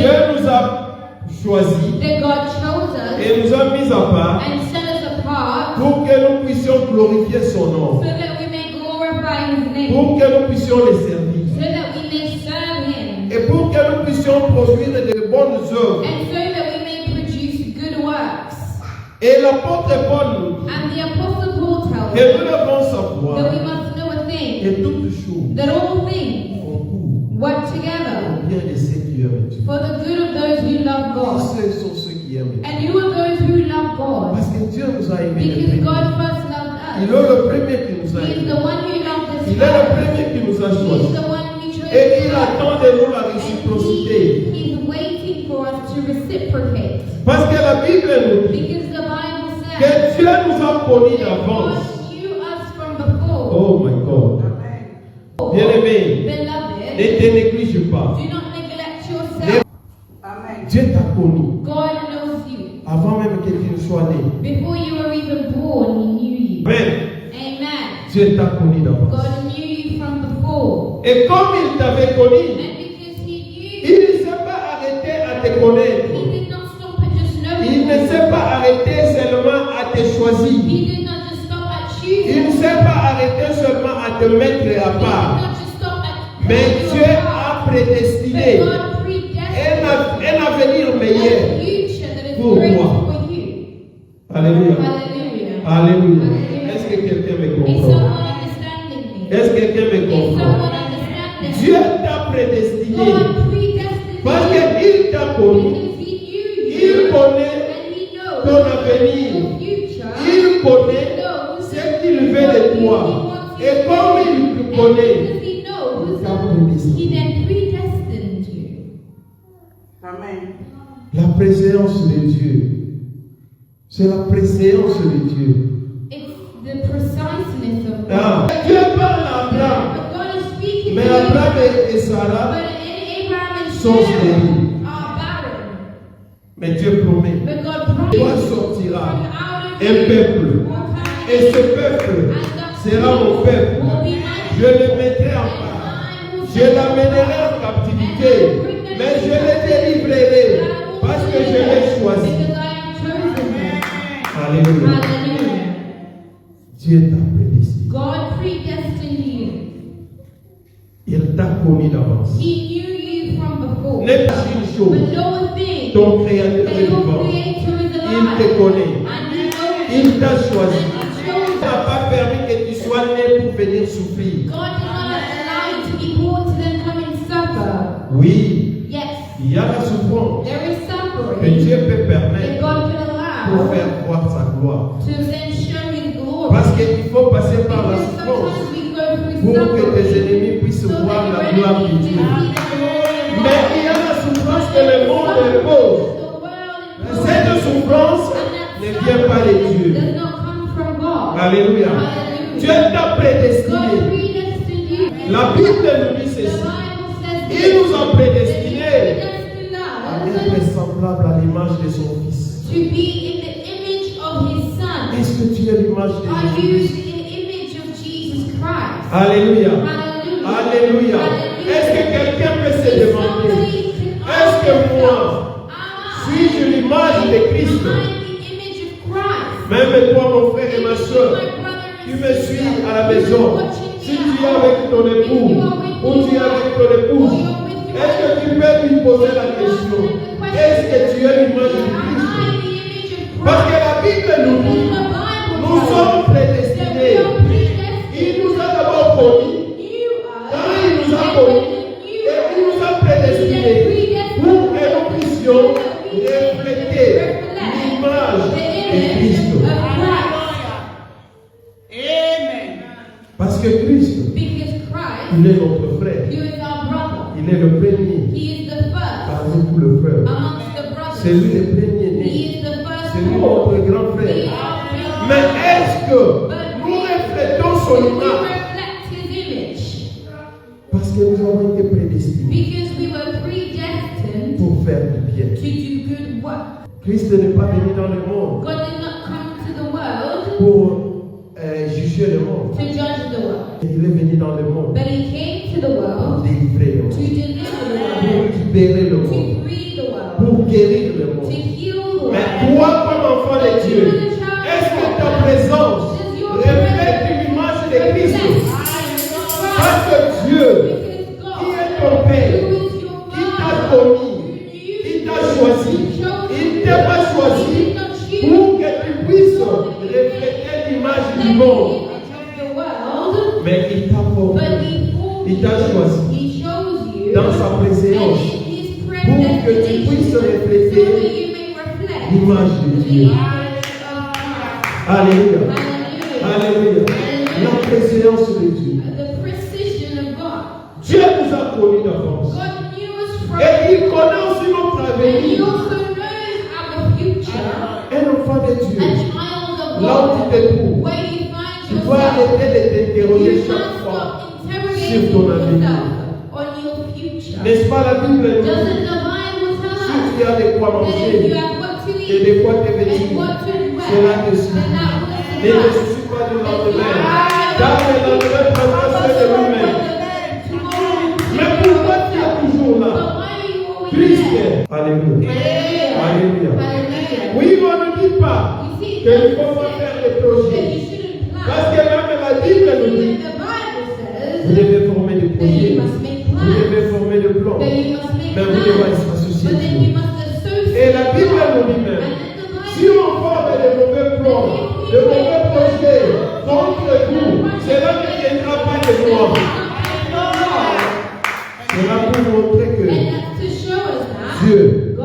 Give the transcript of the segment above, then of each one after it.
Dieu nous a choisis that God chose us et nous a mis à part and set us apart pour que nous puissions glorifier son nom, so that we may glorify His name, pour que nous puissions les servir so that we may serve Him, et pour que nous puissions produire de bonnes œuvres. and so that we may produce good works. Et l'apôtre Paul nous dit And the Apostle Paul tells que nous us devons that savoir we must know a thing, que toutes choses that all things concourent work au together bien de ceux qui aiment Dieu. for the good of those who love God. Ce sont ceux qui aiment Dieu. And who are those who love God? Parce que Dieu nous a aimés. Because God first loved Il us. est le premier qui nous a He is aimés. the one who loved us Il est le first. premier qui nous a He is choisis. the one who chose Et il us. attend de nous la réciprocité. He's waiting for us to reciprocate. Parce que la Bible nous dit Because the Bible que says Dieu nous a connus that d'avance. God knew us from before. Oh my God. Bien-aimé, Beloved, ne te néglige pas. do not neglect yourself. Dieu t'a connu God knows you. avant même que tu ne sois né. Before you were even born, He knew you. Amen. Amen. Dieu t'a connu d'avance. God knew you from before. Et comme il t'avait connu, And because He knew il ne s'est pas arrêté à te connaître. He did not stop at just knowing Il ne you. s'est pas arrêté seulement à te choisir. He did not just stop at Il ne choosing. s'est pas arrêté seulement à te mettre à He did part. not just stop at Mais putting Dieu you apart. a prédestiné But God predestined un avenir a meilleur. future that is Pour great moi. for you. Alléluia. Hallelujah. Alléluia. Est-ce que quelqu'un me Is comprend? someone understanding me? Est-ce que quelqu'un me Is comprend? someone understanding Dieu me? t'a prédestiné God predestined parce you qu'il t'a connu. because He knew Il you connaît and He knows ton avenir. your future. Il connaît He knows ce qu'il veut de toi. Et comme il te and connaît, because He knows, il t'a prédestiné. He then predestined you. La présence de Dieu. C'est la présence de Dieu. It's the preciseness of God. Ah, Dieu parle à Abraham. But God is speaking Mais to you. Abraham et Sarah, But Abraham and sont Sarah stériles. are barren. mais Dieu promet. But God Toi promised sortira from out of un you peuple. will come Et ce peuple sera mon peuple. will be my Je le mettrai en part. Je l'amènerai en captivité. Mais je le délivrerai. Parce que je l'ai choisi. because I am chosen them. Alléluia. Hallelujah. Dieu t'a prédestiné. God predestined you. Il t'a connu d'avance. He knew you from before. N'est pas une But chose. know a thing. Ton créateur That est your vivant. creator is Il alive. te connaît. And He knows Il you. t'a choisi. And He chose Il n'a you. pas permis que tu sois né pour venir souffrir. God did not allow you to be born to then come and suffer. Oui, Yes, il y a la souffrance there is que suffering Dieu peut that permettre God can pour allow faire voir sa gloire. to then show His glory. Parce qu'il faut passer par la Because souffrance sometimes we go through pour que tes suffering ennemis puissent so voir that la your gloire de enemies Dieu. can see the glory of Mais God. il y a la souffrance que le monde impose. Mais cette souffrance ne vient pas de Dieu. does not come from God. Alléluia. Dieu t'a God prédestiné. predestined you. La Bible nous dit The ceci. Bible says Il nous a prédestinés predestined à us être semblable à l'image de son Fils. to be in the image of His Son. Est-ce que tu es l'image de Are you Jésus? the image of Jesus Christ? Alléluia. Hallelujah. Alléluia. Est-ce que quelqu'un peut se demander, est-ce que moi, suis-je l'image de Christ? Même toi, mon frère et ma soeur, tu me suis à la maison. Si tu es avec ton époux ou tu es avec ton épouse, est-ce que tu peux lui poser la question, est-ce que tu es l'image de Christ? Parce que la Bible nous dit, nous sommes prédestinés. Il nous a d'abord connus. Quand il nous a connus, et il nous a prédestinés pour que nous puissions refléter l'image de Christ. Parce que Christ, il est notre frère. Il est le premier parmi tous les frères. C'est lui le premier né. C'est lui notre grand frère. Mais est-ce que nous reflétons son image? Parce que nous avons été prédestinés Because we were predestined pour faire du bien. to do good work. Christ n'est pas venu dans le monde God did not come to the world pour juger le monde. to judge the world, Il est venu dans le monde but He came to the pour world délivrer le to monde, deliver the pour world, libérer le to monde. free choisi. Il ne t'a pas choisi pour que tu puisses refléter l'image du monde. Mais il t'a formé. Il t'a choisi dans sa présence pour que tu puisses refléter l'image de Dieu. Alléluia. Alléluia. La présence de Dieu. Dieu nous a connus d'avance. Et il connaît aussi notre avenir. Un enfant de Dieu, là où tu te trouves, tu dois arrêter de t'interroger chaque fois sur ton avenir. N'est-ce pas la Bible dit, si tu as de quoi manger et de quoi te vêtir, cela te suffit. Ne te soucie pas du lendemain, car le lendemain prendra soin de lui-même. Mais pourquoi tu es toujours là? Triste. Alléluia. Alléluia. Oui, on ne dit pas qu'il ne faut pas faire des projets. Parce que même la Bible nous dit, vous devez former des projets, vous devez former des plans, mais vous devez s'associer Dieu. Et la Bible nous dit même, si on forme de mauvais plans, de mauvais projets contre vous, cela ne viendra pas de moi. Cela pour montrer que Dieu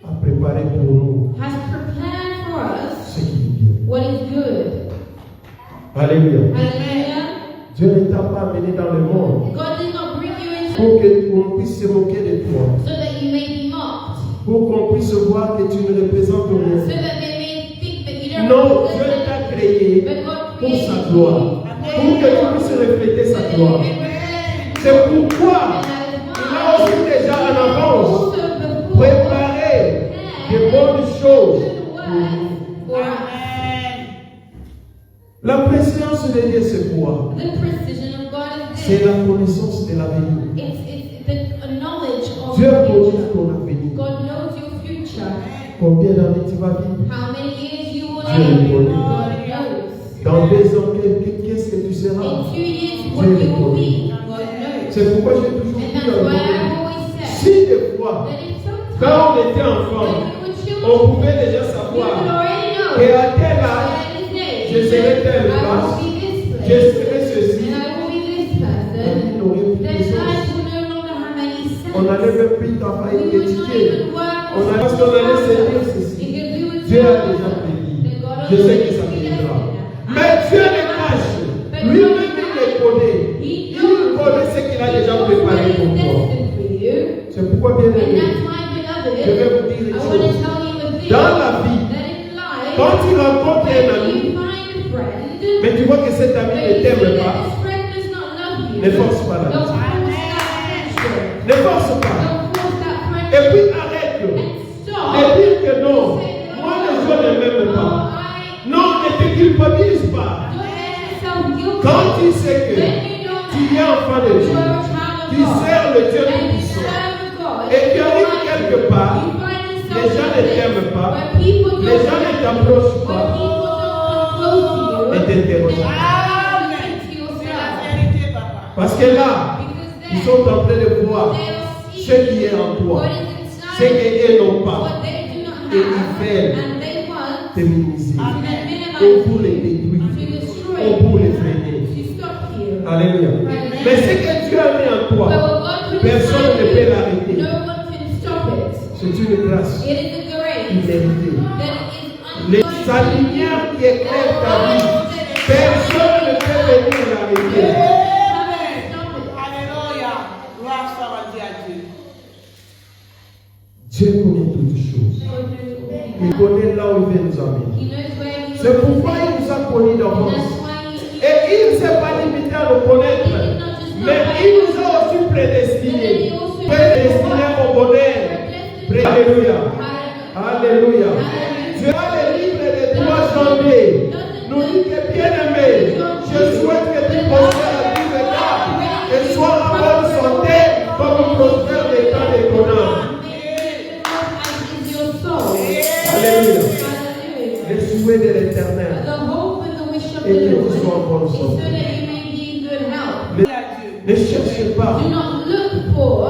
a préparé pour nous ce qui est bien. Alléluia. Dieu ne t'a pas amené dans le monde pour qu'on puisse se moquer de toi, pour qu'on puisse voir que tu ne représentes rien. Non, Dieu t'a créé pour sa gloire, pour que tu puisses refléter sa gloire. C'est pourquoi il a aussi déjà en avance préparé de bonnes choses pour nous. La présence de Dieu, c'est quoi? C'est la connaissance de l'avenir. Dieu connaît ton avenir. Combien d'années tu vas vivre? Dieu le connaît. Dans 2 ans, qu'est-ce que tu seras? Dieu le connaît. C'est pourquoi j'ai toujours dit à vous, si des fois, quand on était enfant, on pouvait déjà savoir qu'à tel âge, je serai telle place, je serai ceci, on n'aurait plus de choses. On n'allait même plus travailler, étudier. Parce qu'on allait se dire ceci. Dieu a déjà prédit. Je sais que ça viendra. Mais Dieu le cache. Lui-même, il le connaît. Il connaît ce qu'il a déjà préparé pour toi. C'est pourquoi, bien aimé, je vais vous dire une chose. Dans la vie, quand tu rencontres un ami, mais tu vois que cet ami ne t'aime pas, ne force pas la vie. Ne force pas. Et puis arrête de dire que non, moi les gens ne m'aiment pas. Non, ne te culpabilise pas. Quand tu sais que tu es enfant de Dieu, tu sers le Dieu Tout-Puissant, et tu arrives quelque part, les gens ne t'aiment pas, les gens ne t'approchent pas, et t'interrogent. Parce que là, ils sont en train de voir ce qui est en toi, ce qu'ils n'ont pas, et ils veulent te minimiser, ou pour les détruire, ou pour les freiner. Alléluia. Mais ce que Dieu a mis en toi, personne ne peut l'arrêter. C'est une grâce imméritée. Sa lumière qui éclaire ta vie, personne ne peut venir l'arrêter. Alléluia. Gloire soit rendue à Dieu. Dieu connaît toutes choses. Il connaît là où il veut nous amener. C'est pourquoi il nous a connus d'avance. Et il ne s'est pas limité à nous connaître, mais il nous a aussi prédestinés. Prédestinés au bonheur. Alléluia. Alléluia. Dieu a le livre de 3 janvier. Nous dit que bien aimé, je souhaite que tu prospères à vie de God et sois en bonne santé comme prospère les temps de ton âme. Alléluia. Le souhait de l'Éternel et que tu sois en bonne santé. Ne cherchez pas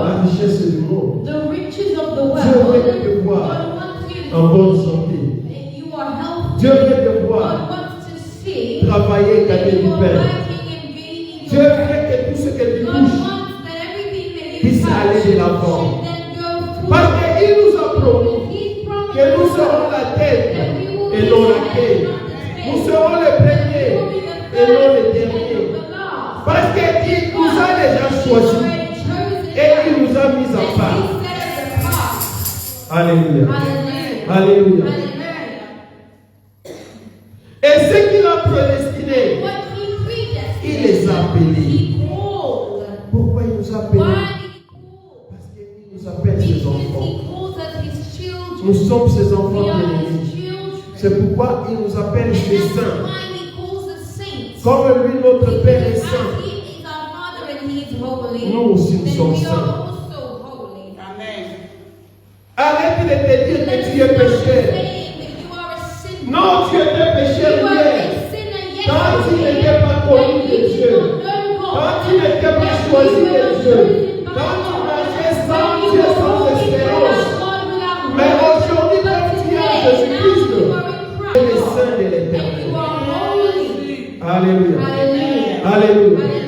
la richesse du monde. Dieu veut te voir God wants you en to bonne see santé. that you are healthy. Dieu veut te voir God wants to see travailler et that gagner you du are pain. working and gaining Dieu your veut bread. que tout ce que tu God touches wants that everything that you puisse touch aller de l'avant. should then go through. Parce qu'il nous a promis He's promised que nous serons la tête that we will et be non the la head queue. and not the tail. Nous serons les premiers We will be the et non les first derniers. and the last. Parce qu'il nous a déjà He's choisis already chosen et il us. nous a mis en And part. he set us apart. Alléluia. Hallelujah. Alléluia. Hallelujah. Et ce qu'il a prédestiné, What he predestined, il les a appelés. he called. Pourquoi il nous a appelés? Why did he call? Parce qu'il nous appelle ses Because enfants. he calls us his children. Nous sommes ses enfants We are bien-aimés. his children. C'est pourquoi il nous appelle And ses that's saints. why he calls us saints. Comme lui, notre Père est Because saint. as he is our Father and he is holy, Nous aussi, nous then sommes we saints. are also holy. Amen. Arrête de te dire que tu es Let's stop pécheur. saying that you are a sinner. Non, tu étais pécheur You are hier. a sinner Quand tu yesterday. n'étais pas connu When de you did Dieu. not know God. Quand tu n'étais pas When choisi you were de not Dieu. chosen by Quand tu God. marchais sans When you Dieu, were sans walking espérance. without God, without Mais hope. aujourd'hui, But quand tu es en today, Jésus-Christ, now you are in tu es le Christ. saint de And l'éternel. you are holy. Alléluia. Hallelujah. Alléluia. Hallelujah.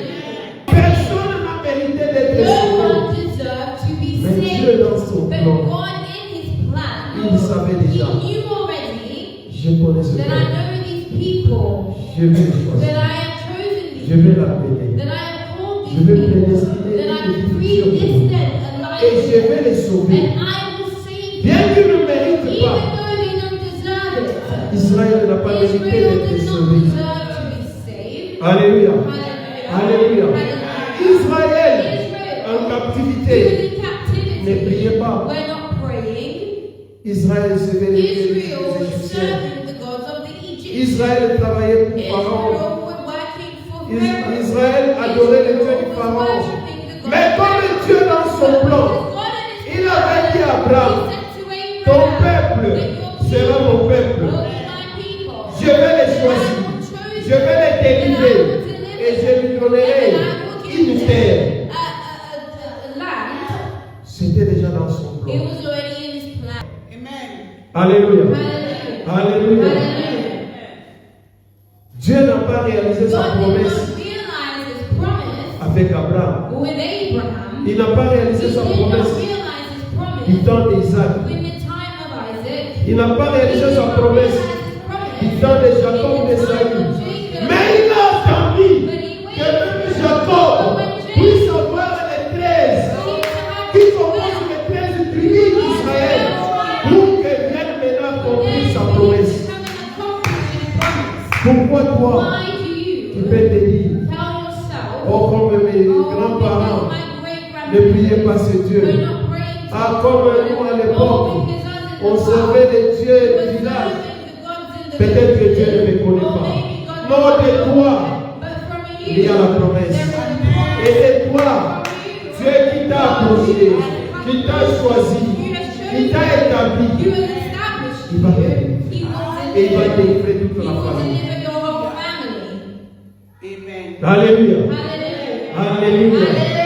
Personne n'a mérité d'être No sauvé. one deserved to be Mais Dieu, saved. dans son But plan, God, in his plan, il savait déjà. he knew already Je connais ce that I peuple. know these people, Je vais le choisir. that I have chosen Je these vais people, l'appeler. that I have called Je these vais people, prédestiner that I une predestined vie a et je life, vais les sauver. and I will save Bien them, qu'ils ne méritent even pas, though they don't deserve it. Israël n'a pas mérité Israel d'être does not sauvé. deserve to be saved. Alléluia. Hallelujah. Alléluia. Israël, en He captivité, was in ne captivity. priez pas. We're not praying. Israël servait les dieux Israel des was Égyptiens. serving the gods of the Egyptians. Israël travaillait pour Pharaon. Israel was working for Pharaoh. Israël adorait les dieux du Pharaon. Mais comme Dieu dans son plan, il avait dit à Abraham, ton peuple sera mon peuple. Je vais les choisir. Je vais les délivrer. Et je lui donnerai une terre. C'était déjà dans son It plan. was already in his plan. Amen. Alléluia. Hallelujah. Alléluia. Hallelujah. Dieu n'a pas réalisé sa God did promesse not realize his promise avec Abraham. with Abraham. Il n'a pas He réalisé did sa not promesse realize his du promise temps d'Isaac. in the time of Isaac. Il n'a pas réalisé sa promesse du temps de Jacob ou d'Esaü. Mais il a attendu que même Jacob puisse avoir les 13 qui composent les 13 tribus d'Israël pour que vienne maintenant accomplir sa promesse. Pourquoi toi, Why do tu you peux te dire, tell yourself, oh comme mes grands-parents ne priaient pas ce Dieu. Ah, comme nous à l'époque, on servait les dieux du village. Peut-être que Dieu ne me connaît pas. Non, de toi, il y a la promesse. Et de toi, Dieu qui t'a approché, qui t'a choisi, qui t'a établi, il va t'aider. Et il va délivrer toute la famille. Amen. Alléluia. Alléluia.